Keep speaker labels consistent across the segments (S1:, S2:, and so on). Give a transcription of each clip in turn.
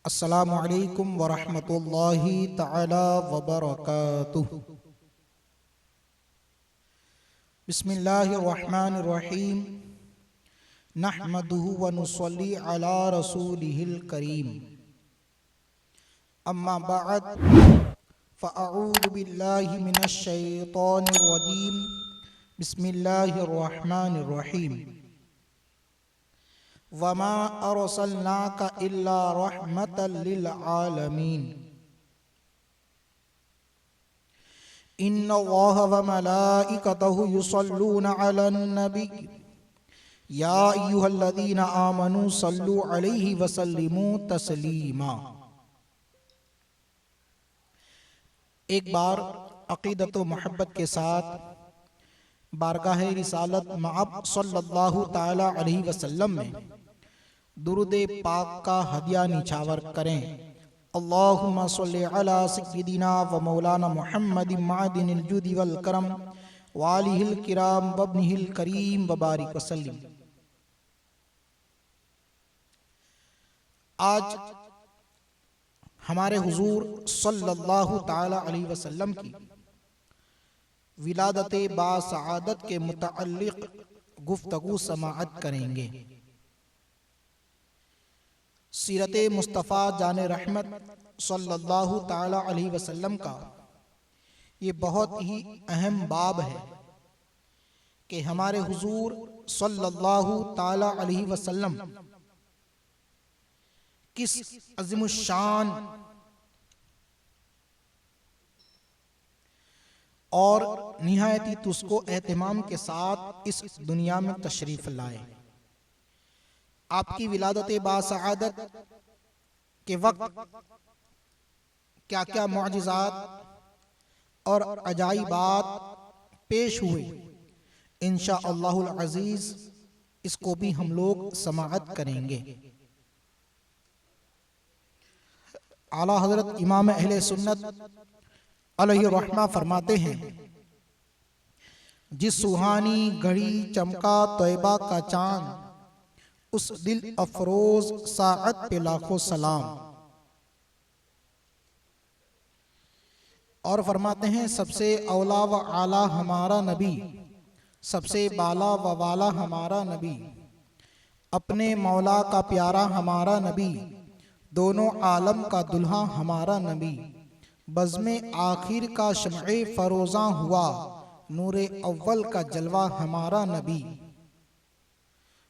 S1: अस्सलामु अलैकुम वरहमतुल्लाहि तआला वबरकातुहु। बिस्मिल्लाहिर रहमानिर रहीम। नहमदुहु व नुसल्ली अला रसूलिहिल करीम। अम्मा बअद फ़अऊज़ु बिल्लाहि मिनश शैतानिर रजीम। बिस्मिल्लाहिर रहमानिर रहीम। वमा अरसलनाका इल्ला रहमतल लिल आलमीन। इन्नल्लाह व मलाइकतहु युसल्लूना अलन नबी या अय्युहल्लज़ीना आमनू सल्लू अलैहि व सल्लिमू तस्लीमा। एक बार अक़ीदत व मोहब्बत के साथ बारगाह रिसालत मअब सल्लल्लाहु ताला अलैहि वसल्लम में दुरूद पाक का हदिया निछावर करें। अल्लाहुम्मा सल्लि अला सय्यिदिना व मौलाना मुहम्मदिन मादिनिल जुदी वल करम व आलिहिल किराम व इब्निहिल करीम व बारिक वसल्लिम। आज हमारे हुजूर सल्लल्लाहु ताला अलैहि वसल्लम की विलादत बासआदत के मुतअल्लिक़ गुफ्तगू समाअत करेंगे। सीरत मुस्तफ़ा जान रहमत सल्लल्लाहु ताला अलैहि वसल्लम का ये बहुत ही अहम बाब है कि हमारे हुजूर सल्लल्लाहु ताला अलैहि वसल्लम किस अज़ीमुश्शान और निहायती तुस्को एहतमाम के साथ इस दुनिया में तशरीफ़ लाए। आपकी विलादत बासआदत के वक्त क्या क्या मुअजिज़ात और अजाइबात पेश हुए, इंशाअल्लाहुल अज़ीज़ इसको भी हम लोग समाअत करेंगे। आला हज़रत इमाम अहले सुन्नत अलैहि रहमा फरमाते हैं, जिस सुहानी घड़ी चमका तौबा का चांद, उस दिल अफरोज साअत पे लाखों सलाम। और फरमाते हैं, सबसे औला व आला हमारा नबी, सबसे बाला व वाला हमारा नबी, अपने मौला का प्यारा हमारा नबी, दोनों आलम का दुल्हा हमारा नबी, बज़्मे आखिर का शम्ए फरोज़ा हुआ, नूरे अव्वल का जलवा हमारा नबी,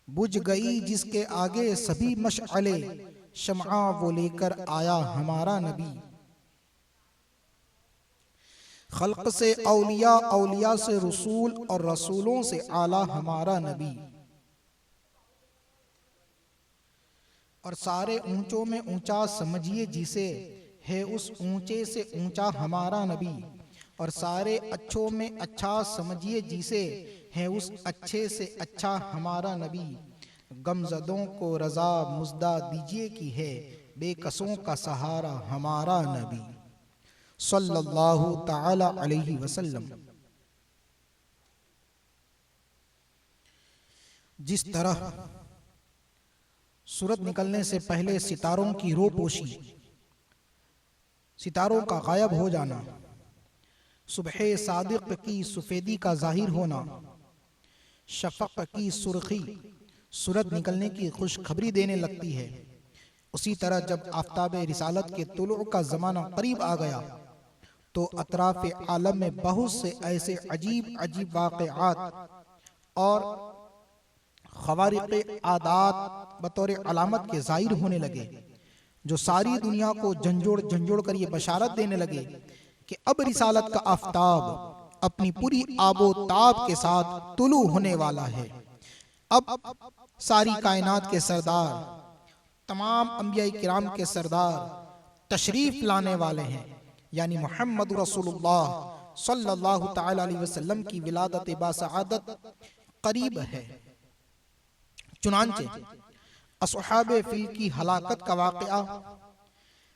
S1: बुझ गई जिसके आगे सभी मशअले, शम्आ वो लेकर आया हमारा नबी, खल्क से औलिया, औलिया से रसूल और रसूलों से आला हमारा नबी। और सारे ऊंचों में ऊंचा समझिए जिसे, है उस ऊंचे से ऊंचा हमारा नबी, और सारे अच्छों में अच्छा समझिए जिसे, है उस अच्छे से अच्छा हमारा नबी। गमज़दों को रज़ा मुज़दा दीजिए कि है, बेकसों का सहारा हमारा नबी सल्लल्लाहु ताला अलैहि वसल्लम। जिस तरह सूरज निकलने से पहले सितारों की रोपोशी, सितारों का गायब हो जाना, सुबह सादिक की सफेदी का जाहिर होना, शफ़क़ की सुर्खी सूरज निकलने की खुशखबरी देने लगती है, उसी तरह जब आफ़ताब रिसालत के तुलू का ज़माना करीब आ गया तो अतराफ़ आलम में बहुत से ऐसे अजीब अजीब वाक़यात और ख़वारिक़ आदात बतौर अलामत के ज़ाहिर होने लगे, जो सारी दुनिया को झंझोड़ झंझोड़ कर ये बशारत देने लगे कि अब रिसालत का आफ़ताब अपनी पूरी आबो ताब के साथ तुलू होने वाला है। अब सारी कायनात के सरदार, तमाम अंबिया किराम के सरदार तशरीफ़ लाने वाले हैं, यानी मुहम्मद रसूलुल्लाह सल्लल्लाहु ताला अलैहि वसल्लम की विलादत बासआदत करीब है। चुनांचे अस्हाबे फिल की हलाकत का वाक़या,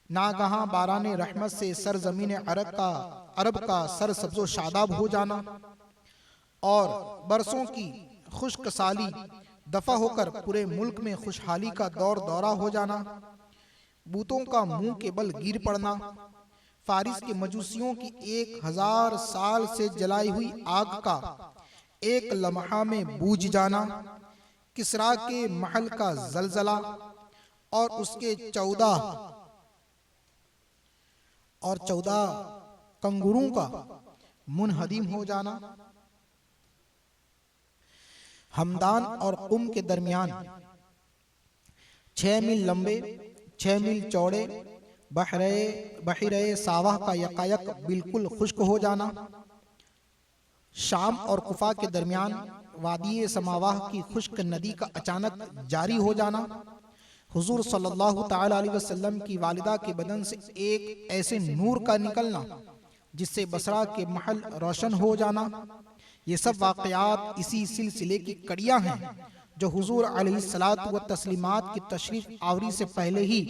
S1: नागहां बाराने रहमत से सरज़मीन अरब का सर सब्ज़ो शादाब हो जाना और बरसों की खुश्क साली दफ़ा होकर पूरे मुल्क में खुशहाली का दौर दौरा हो जाना, बूतों का मुंह के बल गिर पड़ना, फारिस के मजूसियों की 1000 साल से जलाई हुई आग का एक लम्हा में बूझ जाना, किसरा के महल का जलजला और उसके 14 कंगुरों का मुनहदिम हो जाना, हमदान और कुम के दरमियान 6 मील लंबे 6 मील चौड़े बहिरे सावाह का यकायक बिल्कुल खुश्क हो जाना, शाम और कुफा के दरमियान वादी समावाह की खुश्क नदी का अचानक जारी हो जाना, हुजूर सल्लल्लाहु ताला अलैहि वसल्लम की वालिदा के बदन से एक ऐसे नूर का निकलना जिससे बसरा के महल रोशन हो जाना। ये सब वाक़यात इसी सिलसिले की कड़ियाँ हैं जो हुजूर अलैहिस्सलातु व तस्लीमात की तशरीफ आवरी से पहले ही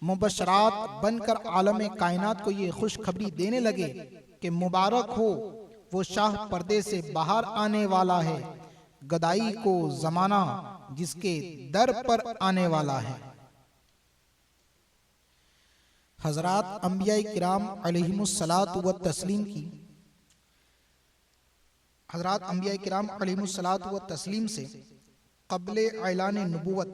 S1: मुबशरात बनकर आलम कायनात को ये खुशखबरी देने लगे कि मुबारक हो वो शाह पर्दे से बाहर आने वाला है, गदाई को जमाना जिसके दर पर आने वाला है। हजरात अंबिया किराम अलैहिमुस्सलातु व तस्लीम की हजरात अंबिया किराम अलैहिमुस्सलातु व तस्लीम से क़ब्ले ऐलान नबुवत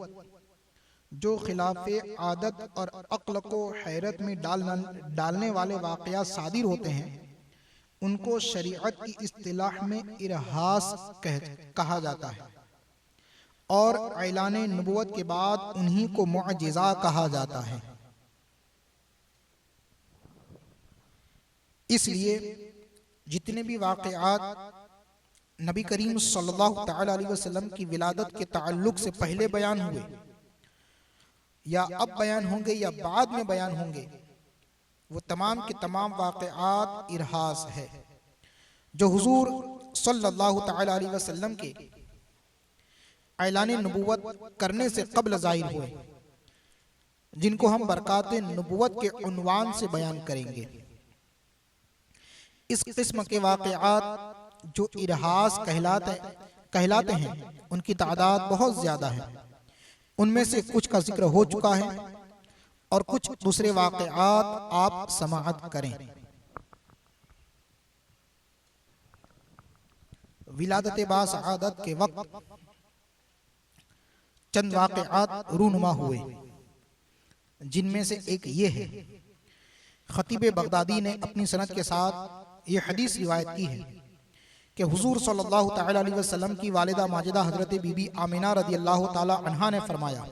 S1: जो खिलाफे आदत और अक्ल को हैरत में डालने वाले वाक़यात सादिर होते हैं उनको शरीयत की इस्तिलाह में इरहास कहा जाता है और ऐलान नबुवत के बाद उन्हीं को मुअजिज़ा कहा जाता है। इसलिए जितने भी वाक़यात नबी करीम सल्लल्लाहु तआला अलैहि वसल्लम की विलादत के ताल्लुक से पहले बयान हुए या अब बयान होंगे या बाद में बयान होंगे, वो तमाम के तमाम वाक़यात इरहास है जो हुजूर सल्लल्लाहु तआला अलैहि वसल्लम के ऐलान नबुवत करने से क़ब्ल ज़ाहिर हुए, जिनको हम बरकाते नबुवत के उन्वान से बयान करेंगे। इस किस्म के वाक़यात जो इरहास कहलाते हैं उनकी तादाद बहुत ज़्यादा है। उनमें से कुछ का जिक्र हो चुका है और कुछ दूसरे वाक़यात आप समाअत करें। विलादत बासआदत के वक्त चंद वाक़यात रूनुमा हुए, जिनमें से एक ये है। खतीब बगदादी ने अपनी सनद के साथ ये हदीस रिवायत की है कि हुजूर सल्लल्लाहु तआला अलैहि वसल्लम की वालिदा माजिदा हजरत बीबी आमिना रदियल्लाहु ताला अन्हा ने फरमाया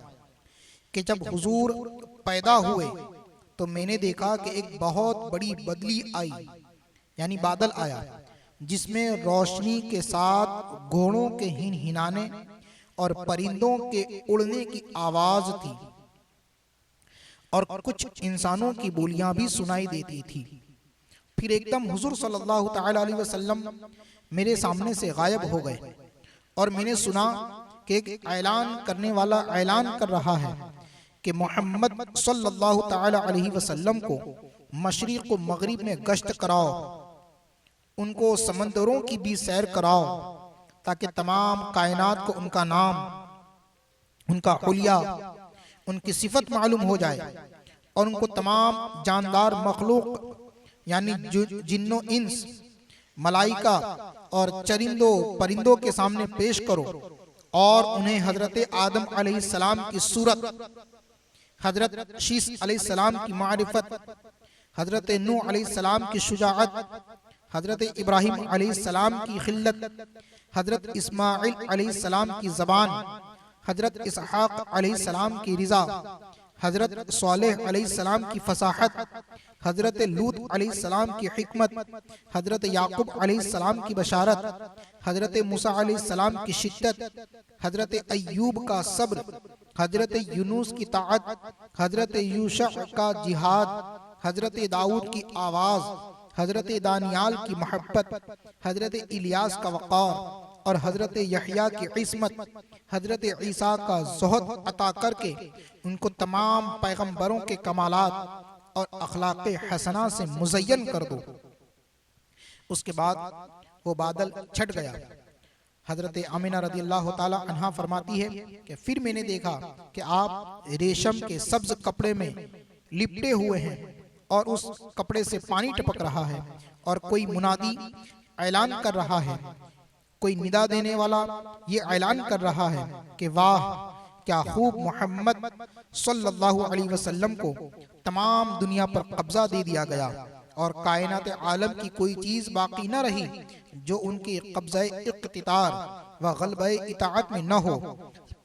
S1: कि जब हुजूर पैदा हुए तो मैंने देखा कि एक बहुत बड़ी बदली आई, यानी बादल आया, जिसमें रोशनी के साथ घोड़ों के हिनहिनाने और परिंदों के उड़ने की आवाज थी और कुछ इंसानों की बोलियां भी सुनाई देती थी। फिर एकदम हुजूर सल्लल्लाहु तआला अलैहि वसल्लम मेरे सामने से गायब हो गए और मैंने सुना कि एक ऐलान करने वाला ऐलान कर रहा है कि मोहम्मद सल्लल्लाहु तआला अलैहि वसल्लम को मशरिक़ व मगरिब में गश्त कराओ, उनको समंदरों की भी सैर कराओ ताकि तमाम कायनात को उनका नाम, उनका हुलिया, उनकी सिफत मालूम हो जाए और उनको तमाम जानदार मखलूक यानी जिन्नो इंस, मलाइका और चरिंदों परिंदों के सामने पेश करो और उन्हें हजरत आदम अलैहिस्सलाम की सूरत, हजरत शीस अलैहिस्सलाम की मारिफत, हजरत नूह अलैहिस्सलाम की शुजाअत, हजरत इब्राहिम अलैहिस्सलाम की खिल्लत, हजरत इस्माइल अलैहिस्सलाम की ज़बान, हजरत इसहाक अलैहिस्सलाम की रिज़ा, हजरत सालेह अलैहिस्सलाम की फसाहत, हजरत लूत अलैहिस्सलाम की हिकमत, हजरत याकूब अलैहिस्सलाम की बशारत, हजरत मूसा अलैहिस्सलाम की शिद्दत, हजरत अय्यूब का सब्र, हजरत यूनुस की ताअत, हजरत यूशा का जिहाद, हजरत दाऊद की आवाज़, हजरत दानियाल की मोहब्बत, हजरत इलियास का वक़ार और हजरत यहया की इस्मत, हजरत ईसा का ज़ुहद अता करके उनको तमाम पैगंबरों के कमालात और अखलाक़े हसना से मुज़य्यन कर दो। उसके बाद वो बादल छट गया। हजरत आमिना रदी अल्लाह ताला अन्हा फरमाती है कि फिर मैंने देखा कि आप रेशम के सब्ज कपड़े में लिपटे हुए हैं और उस कपड़े से पानी टपक रहा है और कोई मुनादी ऐलान कर रहा है, कोई निदा देने वाला ये ऐलान कर रहा है कि वाह, क्या खूब मोहम्मद सल्लल्लाहु अलैहि वसल्लम को तमाम दुनिया पर कब्जा दे दिया गया और कायनात आलम की कोई चीज बाकी न रही जो उनके कब्ज़े इख्तितार व गलबे इताअत में न हो।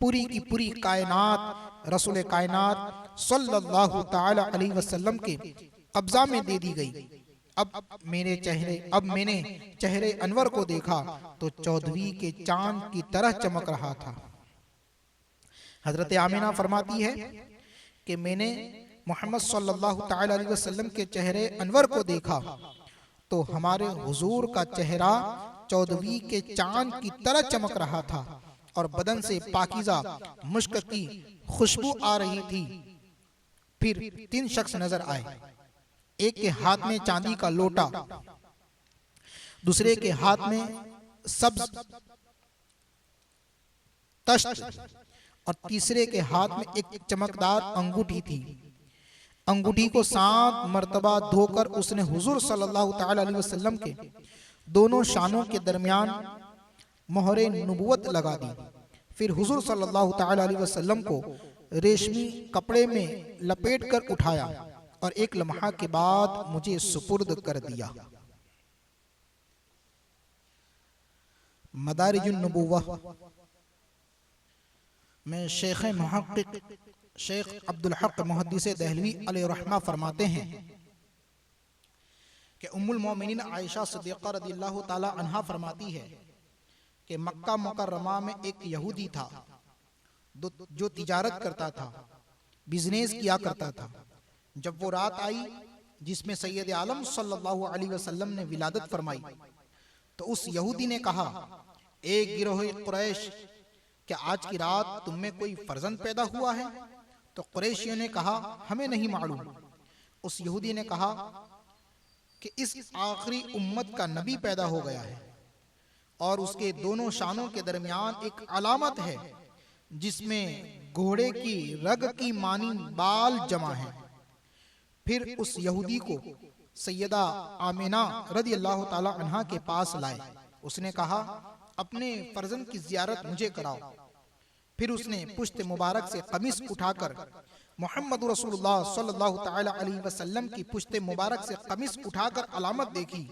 S1: पूरी की पूरी कायनात रसूल कायनात सल्लल्लाहु ताला अलैहि वसल्लम के कब्जा में दे दी गई। अब मैंने चेहरे अनवर को देखा तो 14वीं के चांद की तरह चमक रहा था। हजरत आमिना फरमाती है कि मैंने मोहम्मद सल्लल्लाहु ताला अलैहि वसल्लम के चेहरे अनवर को देखा तो हमारे हुजूर का चेहरा 14वीं के चांद की तरह चमक रहा था और बदन से पाकीज़ा मुश्क की खुशबू आ रही थी। फिर 3 शख्स नजर आए, एक के हाथ में चांदी का लोटा, दूसरे के हाथ में सब्ज तश्त और तीसरे के हाथ में एक चमकदार अंगूठी थी। अंगूठी को 7 मर्तबा धोकर उसने हुजूर सल्लल्लाहु ताला अलैहि वसल्लम के दोनों शानों के दरमियान मोहरे नबुवत लगा दी। फिर हुजूर सल्लल्लाहु ताला अलैहि वसल्लम को रेशमी कपड़े में लपेट कर उठाया और एक लम्हा के बाद मुझे सुपुर्द कर दिया। मदारिजुन नबुव्वह में शेख मुहक्किक शेख अब्दुल हक मुहद्दिस दहलवी अलैहिर्रहमा फरमाते हैं कि उम्मुल मोमिनीन आयशा सिद्दीक़ा रदियल्लाहु ताला अन्हा फरमाती है कि मक्का मुकर्रमा में एक यहूदी था जो तिजारत करता था, बिजनेस किया करता था। जब वो रात आई जिसमें सैयद आलम सल्लल्लाहु अलैहि वसल्लम ने विलादत फरमाई तो उस यहूदी ने कहा, एक गिरोह कुरैश, क्या आज की रात तुम में कोई फर्जंद पैदा हुआ है? तो कुरैशियों ने कहा, हमें नहीं मालूम। उस यहूदी ने कहा कि इस आखिरी उम्मत का नबी पैदा हो गया है और उसके दोनों शानों के दरमियान एक अलामत है जिसमें घोड़े की रग की मानी बाल जमा है। फिर उस यहूदी को सैयदा आमिना रदी अल्लाह ताला अन्हा के पास लाए। उसने कहा, अपने फर्जंद की जियारत मुझे कराओ। फिर उसने पुश्त मुबारक से कमीज उठाकर मोहम्मद रसूलुल्लाह सल्लल्लाहु ताला अलैहि वसल्लम की पुश्त मुबारक से कमीज उठाकर अलामत देखी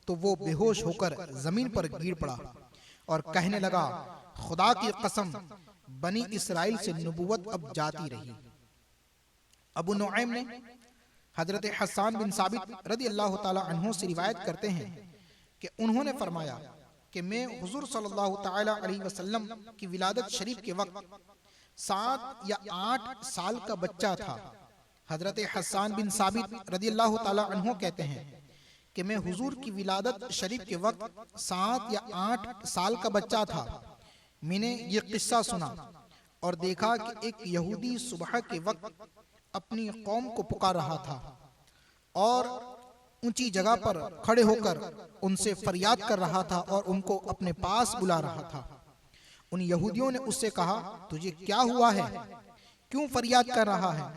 S1: तो वो बेहोश होकर जमीन पर गिर पड़ा और कहने लगा, खुदा की कसम, बनी इसराइल से नबुवत अब जाती रही। अबू नुआइम ने हजरत हसन बिन साबित रदी अल्लाह ताला अन्हु से रिवायत करते हैं कि उन्होंने फरमाया कि मैं हुजूर सल्लल्लाहु ताला अलैहि वसल्लम की विलादत शरीफ के वक्त 7 या 8 साल का बच्चा था। हजरत हसन बिन साबित रदी अल्लाह ताला अन्हु कहते हैं कि मैं हुजूर की विलादत शरीफ के वक्त 7 या 8 साल का बच्चा था। मैंने ये किस्सा सुना और देखा कि एक यहूदी सुबह के वक्त अपनी कौम को पुकार रहा था और ऊंची जगह पर खड़े होकर उनसे फरियाद कर रहा था और उनको अपने पास बुला रहा था। उन यहूदियों ने उससे कहा, तुझे क्या हुआ है, क्यों फरियाद कर रहा है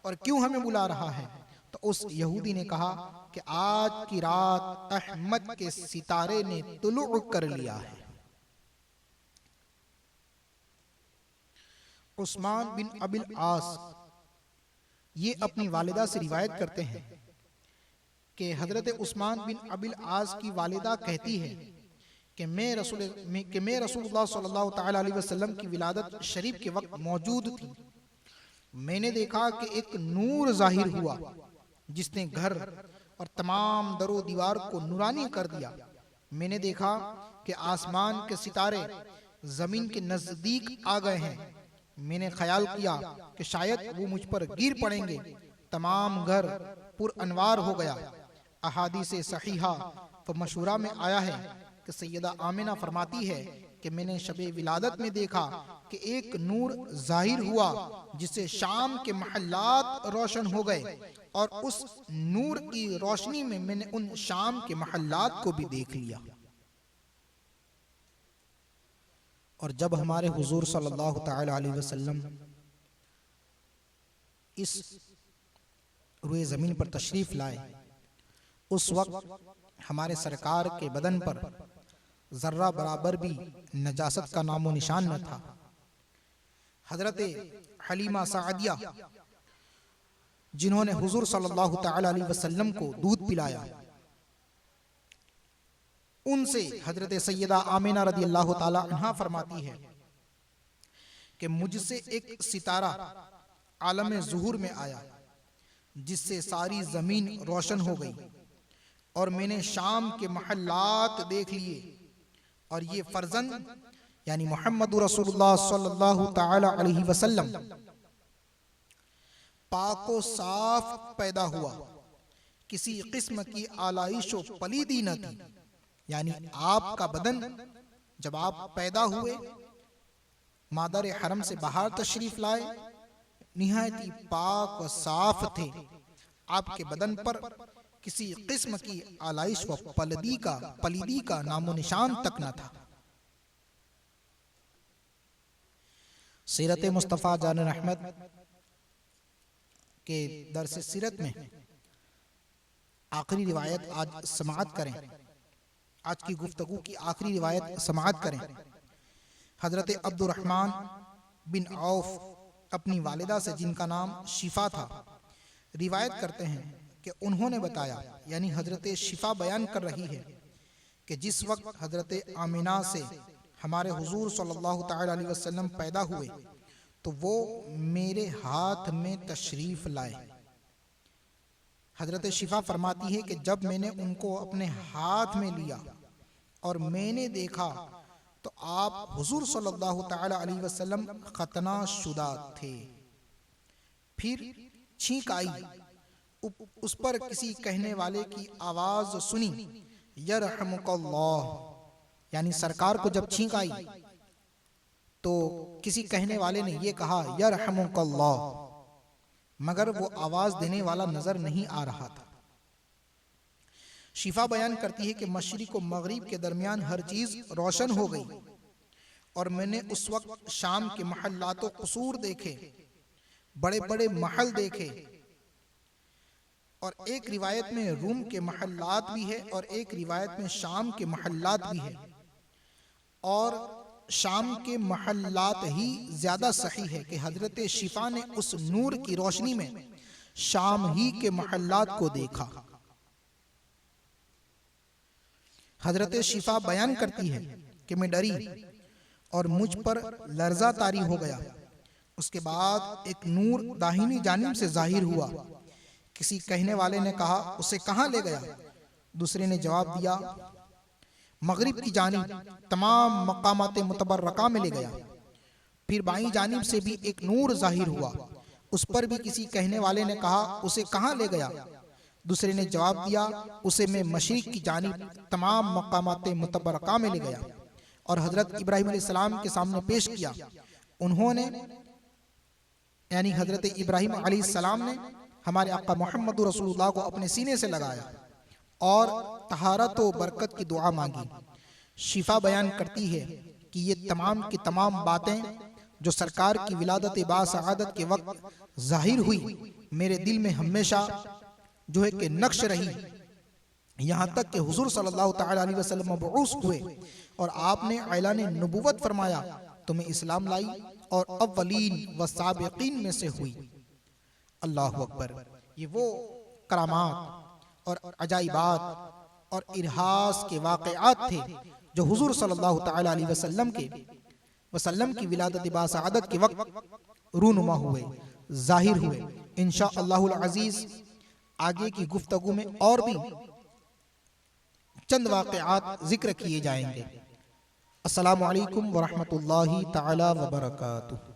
S1: और क्यों हमें बुला रहा है? तो उस यहूदी ने कहा कि आज की रात अहमद के सितारे ने तुलू कर लिया है। उस्मान बिन अबिल आस ये अपनी वालिदा से रिवायत करते हैं कि हजरत उस्मान बिन अबिल आस की वालिदा कहती है कि मैं रसूलुल्लाह सल्लल्लाहु ताला अलैहि वसल्लम की विलादत शरीफ के वक्त मौजूद थी। मैंने देखा कि एक नूर जाहिर हुआ जिसने घर और तमाम दरो दीवार को नूरानी कर दिया। मैंने देखा कि आसमान के सितारे जमीन के नजदीक आ गए हैं। मैंने ख्याल किया कि शायद वो मुझ पर गिर पड़ेंगे। तमाम घर पुर अनवार हो गया। अहादीस सहीहा व मशहूरा में आया है कि सैयदा आमिना फरमाती है कि मैंने शबे विलादत में देखा कि एक नूर जाहिर हुआ जिससे शाम के महल्लात रोशन हो गए और उस नूर की रोशनी में मैंने उन शाम के महल्लात को भी देख लिया। और जब हमारे हुजूर सल्लल्लाहु ताला अलैहि वसल्लम इस रुए ज़मीन पर तशरीफ़ लाए, उस वक्त हमारे सरकार के बदन पर ज़र्रा बराबर भी नजासत का नामो निशान न था। हज़रत हलीमा सादिया, जिन्होंने हुजूर सल्लल्लाहु ताला अलैहि वसल्लम को दूध पिलाया, उनसे हजरत सैयदा आमिना रदी अल्लाह ताला अन्हा फरमाती है कि मुझसे एक सितारा आलम ज़ुहूर में आया जिससे सारी ज़मीन रोशन हो गई और मैंने शाम के महल्लात देख लिए और ये फर्जंद यानी मोहम्मद रसूलुल्लाह सल्लल्लाहु ताला अलैहि वसल्लम पाको साफ पैदा हुआ, किसी किस्म की आलाइश व पलीदी न थी। यानी आपका बदन जब आप पैदा हुए, मादर हरम से बाहर तशरीफ लाए, निहायत ही पाक व साफ थे। आपके बदन पर किसी किस्म की आलाइश व पलीदी का नामो निशान तक न था। सीरत मुस्तफ़ा जान रहमत के दरस सीरत में आखिरी रिवायत आज समाअत करें। आज की गुफ्तगू की आखिरी रिवायत समाअत करें। हजरत अब्दुर्रहमान बिन औफ अपनी वालिदा से, जिनका नाम शिफा था, रिवायत करते हैं कि उन्होंने बताया, यानी हजरत शिफा बयान कर रही है कि जिस वक्त हजरत आमिना से हमारे हुजूर सल्लल्लाहु ताला अलैहि वसल्लम पैदा हुए तो वो मेरे हाथ में तशरीफ लाए। हजरत शिफा फरमाती है कि जब मैंने उनको अपने हाथ में लिया और मैंने देखा तो आप हुजूर सल्लल्लाहु ताला अलैहि वसल्लम खतना शुदा थे। फिर छींक आई, उस पर किसी कहने वाले की आवाज सुनी, यरहमुकल्लाह, यानी सरकार को जब छींक आई तो किसी कहने वाले ने यह कहा यरहमुकल्लाह, मगर वो आवाज देने वाला नजर नहीं आ रहा था। शिफा बयान करती है कि मशरिक और मगरिब के दरमियान हर चीज रोशन हो गई और मैंने उस वक्त शाम के महल्लातों कसूर देखे, बड़े बड़े महल देखे, और एक रिवायत में रूम के महल्लात भी है और एक रिवायत में शाम के महल्लात भी है, और शाम के महल्लात ही ज्यादा सही है कि हजरत शिफा ने उस नूर की रोशनी में शाम ही के महल्लात को देखा। हजरत शिफा बयान करती है कि मैं डरी और मुझ पर लर्जा तारी हो गया। उसके बाद एक नूर दाहिनी जानिब से जाहिर हुआ। किसी कहने वाले ने कहा उसे कहां ले गया? दूसरे ने जवाब दिया मगरिब की जानिब तमाम मकामात मुतबर्रका में ले गया। फिर बाईं जानिब से भी एक नूर जाहिर हुआ, उस पर भी किसी कहने वाले ने कहा उसे कहां ले गया? दूसरे ने जवाब दिया उसे मैं मशरिक की जानिब तमाम मकामात मुतबर्रका में ले गया और हजरत इब्राहिम अलैहिस्सलाम के सामने पेश किया। उन्होंने यानी हजरत इब्राहिम अलैहिस्सलाम ने हमारे आका मोहम्मद रसूलुल्लाह को अपने सीने से लगाया और तहारत व बरकत की दुआ मांगी। शिफा बयान करती है कि ये तमाम की तमाम बातें जो सरकार की विलादत बासआदत के वक्त जाहिर हुई, मेरे दिल में हमेशा जो है कि नक्श रही, यहाँ तक कि हुजूर सल्लल्लाहु ताला अलैहि वसल्लम मबऊस हुए और आपने ऐलान नबुव्वत फरमाया तो मैं इस्लाम लाई और अव्वलीन व साबिकीन में से हुई। अल्लाहु अकबर। ये वो करामात और अजाइबात और इरहास के वाक़यात थे जो हुजूर सल्लल्लाहु ताला अलैहि वसल्लम की विलादत बासआदत के वक्त रूनुमा हुए, जाहिर हुए। इंशाअल्लाहुल अज़ीज़ आगे की गुफ्तगू में और भी चंद वाक़यात जिक्र किए जाएंगे। अस्सलामु अलैकुम व रहमतुल्लाहि ताला व बरकातुहू।